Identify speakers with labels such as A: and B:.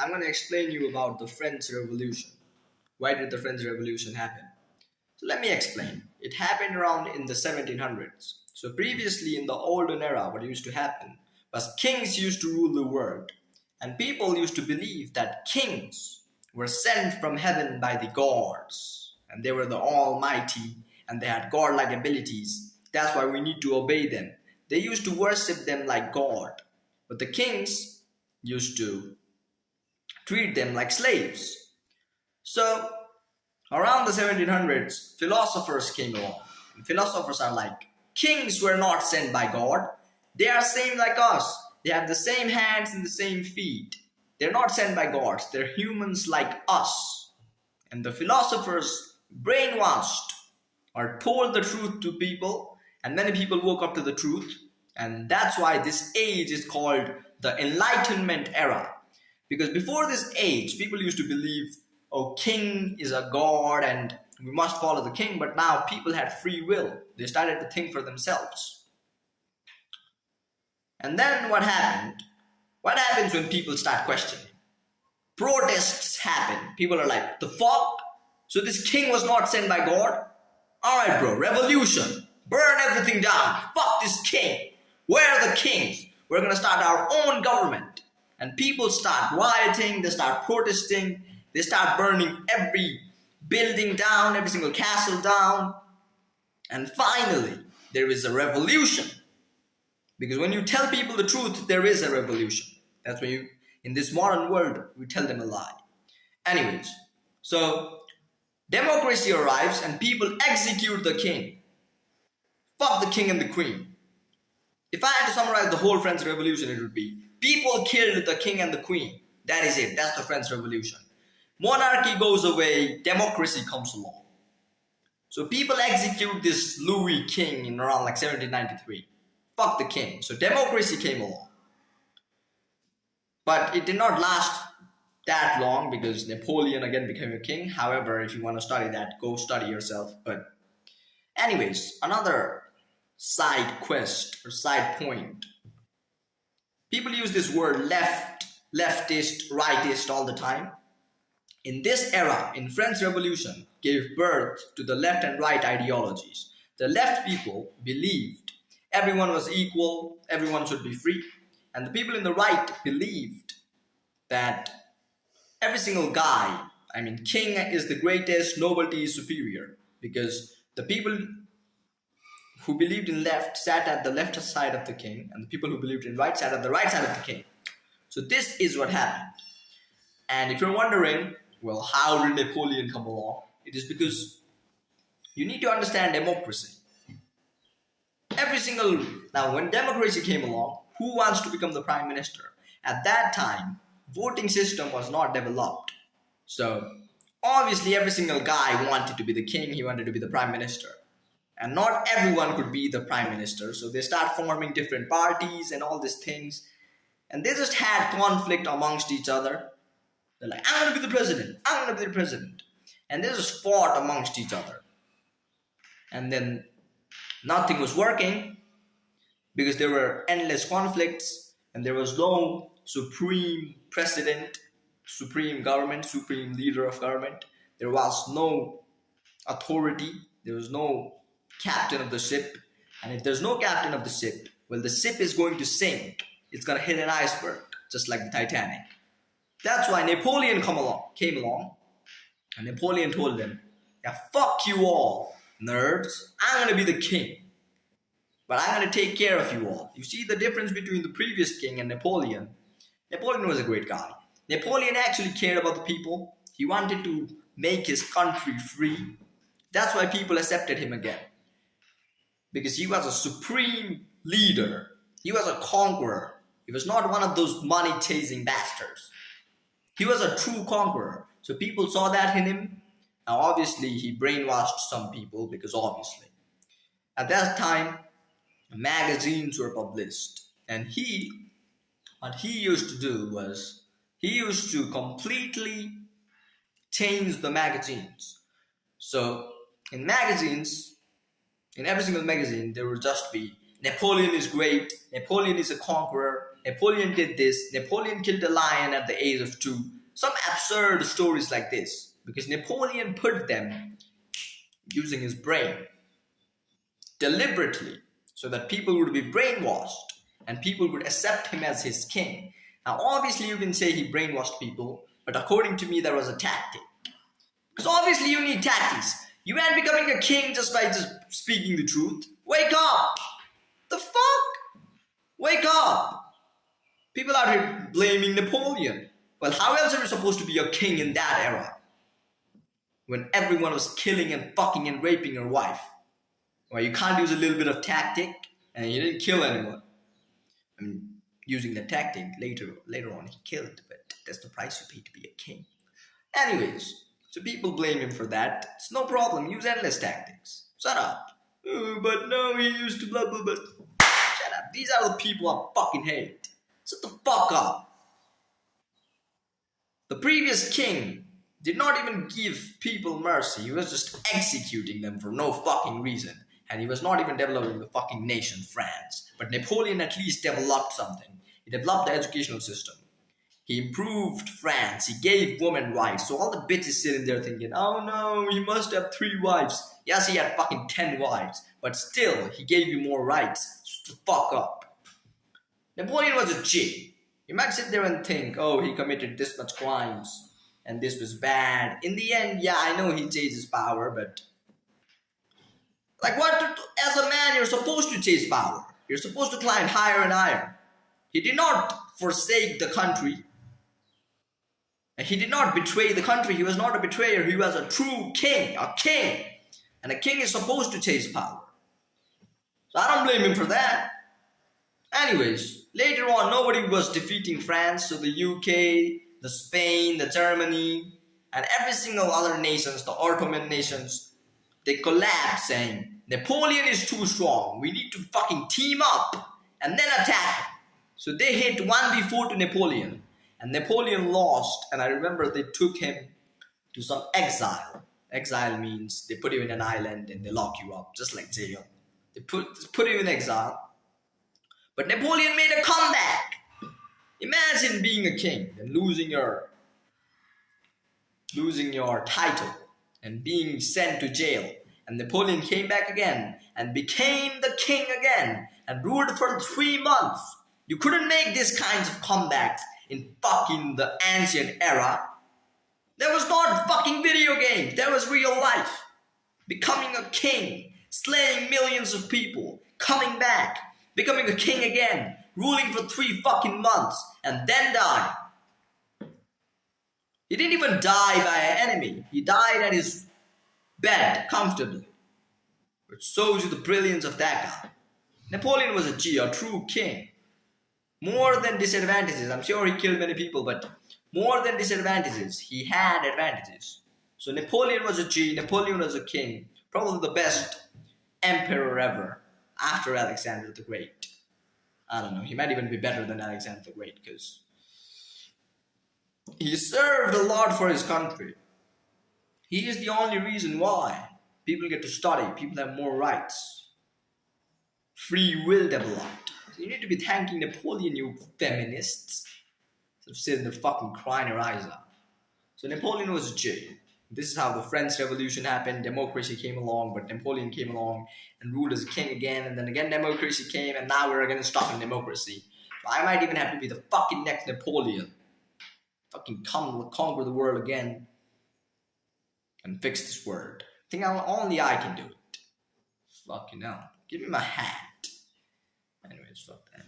A: I'm going to explain you about the French Revolution. Why did the French Revolution happen? So let me explain. It happened around in the 1700s. So previously in the olden era, what used to happen was kings used to rule the world. And people used to believe that kings were sent from heaven by the gods. And they were the almighty and they had godlike abilities. That's why we need to obey them. They used to worship them like God. But the kings used to treat them like slaves. So around the 1700s, philosophers came along. And philosophers are like, kings were not sent by God. They are same like us. They have the same hands and the same feet. They're not sent by gods. They're humans like us. And the philosophers brainwashed or told the truth to people. And many people woke up to the truth. And that's why this age is called the Enlightenment era. Because before this age, people used to believe, oh, king is a god and we must follow the king. But now people had free will. They started to think for themselves. And then what happened? What happens when people start questioning? Protests happen. People are like, the fuck? So this king was not sent by God? Alright bro, revolution. Burn everything down. Fuck this king. Where are the kings? We're gonna start our own government. And people start rioting, they start protesting, they start burning every building down, every single castle down. And finally, there is a revolution. Because when you tell people the truth, there is a revolution. That's when in this modern world, we tell them a lie. Anyways, so democracy arrives and people execute the king. Fuck the king and the queen. If I had to summarize the whole French Revolution, it would be people killed the king and the queen. That is it. That's the French Revolution. Monarchy goes away, democracy comes along. So people execute this Louis king in around like 1793. Fuck the king. So democracy came along. But it did not last that long because Napoleon again became a king. However, if you want to study that, go study yourself. But anyways, another side quest or side point. People use this word left, leftist, rightist all the time. In this era, in French Revolution, gave birth to the left and right ideologies. The left people believed everyone was equal, everyone should be free. And the people in the right believed that every single guy, king is the greatest, nobility is superior. Because the people who believed in left sat at the left side of the king, and the people who believed in right sat at the right side of the king. So this is what happened. And if you're wondering, well, how did Napoleon come along? It is because you need to understand democracy. Now when democracy came along, who wants to become the prime minister? At that time, voting system was not developed. So obviously every single guy wanted to be the king, he wanted to be the prime minister. And not everyone could be the prime minister. So they start forming different parties and all these things. And they just had conflict amongst each other. They're like, I'm going to be the president. I'm going to be the president. And they just fought amongst each other. And then nothing was working because there were endless conflicts and there was no supreme president, supreme government, supreme leader of government. There was no authority. There was no captain of the ship. And if there's no captain of the ship, well, the ship is going to sink. It's going to hit an iceberg, just like the Titanic. That's why Napoleon came along, and Napoleon told them, yeah, fuck you all, nerds. I'm going to be the king. But I'm going to take care of you all. You see the difference between the previous king and Napoleon? Napoleon was a great guy. Napoleon actually cared about the people. He wanted to make his country free. That's why people accepted him again. Because he was a supreme leader. He was a conqueror. He was not one of those money-chasing bastards. He was a true conqueror. So people saw that in him. Now obviously he brainwashed some people because obviously. At that time, magazines were published. And what he used to do was, he used to completely change the magazines. So in magazines, in every single magazine, there would just be, Napoleon is great, Napoleon is a conqueror, Napoleon did this, Napoleon killed a lion at the age of 2. Some absurd stories like this. Because Napoleon put them using his brain deliberately so that people would be brainwashed and people would accept him as his king. Now, obviously, you can say he brainwashed people, but according to me, there was a tactic. Because obviously, you need tactics. You ain't becoming a king just by just speaking the truth. Wake up! The fuck? Wake up! People are here blaming Napoleon. Well, how else are you supposed to be a king in that era? When everyone was killing and fucking and raping your wife. Well, you can't use a little bit of tactic, and he didn't kill anyone. I mean, using the tactic later on, he killed, but that's the price you pay to be a king. Anyways, so people blame him for that. It's no problem. Use endless tactics. Shut up. But no, he used to blah blah blah. Shut up. These are the people I fucking hate. Shut the fuck up. The previous king did not even give people mercy. He was just executing them for no fucking reason. And he was not even developing the fucking nation, France. But Napoleon at least developed something. He developed the educational system. He improved France. He gave women rights. So all the bitches sitting there thinking, oh no, he must have 3 wives. Yes, he had fucking 10 wives. But still, he gave you more rights. Shut the fuck up. Napoleon was a G. You might sit there and think, oh, he committed this much crimes. And this was bad. In the end, yeah, I know he chased his power, but... Like as a man, you're supposed to chase power. You're supposed to climb higher and higher. He did not forsake the country. And he did not betray the country. He was not a betrayer. He was a true king, a king. And a king is supposed to chase power. So I don't blame him for that. Anyways, later on, nobody was defeating France. So the UK, the Spain, the Germany, and every single other nations, the Ottoman nations, they collapsed saying, Napoleon is too strong. We need to fucking team up and then attack him. So they hit 1v4 to Napoleon. And Napoleon lost. And I remember they took him to some exile. Exile means they put you in an island and they lock you up, just like jail. They put you in exile. But Napoleon made a comeback. Imagine being a king and losing your title and being sent to jail. And Napoleon came back again and became the king again and ruled for 3 months. You couldn't make these kinds of comebacks in fucking the ancient era. There was not fucking video games. There was real life. Becoming a king, slaying millions of people, coming back, becoming a king again, ruling for 3 fucking months, and then die. He didn't even die by an enemy. He died at his bed comfortably. Which shows you the brilliance of that guy. Napoleon was a true king. More than disadvantages. I'm sure he killed many people, but more than disadvantages, he had advantages. So Napoleon was a G. Napoleon was a king. Probably the best emperor ever after Alexander the Great. I don't know. He might even be better than Alexander the Great because he served a lot for his country. He is the only reason why people get to study. People have more rights. Free will developed. So you need to be thanking Napoleon, you feminists. So sitting there fucking crying your eyes out. So Napoleon was a J. This is how the French Revolution happened. Democracy came along, but Napoleon came along and ruled as a king again. And then again democracy came, and now we're again stuck in democracy. So I might even have to be the fucking next Napoleon. Fucking conquer the world again and fix this world. I think only I can do it. Fucking hell. Give me my hat. Anyways, fuck that.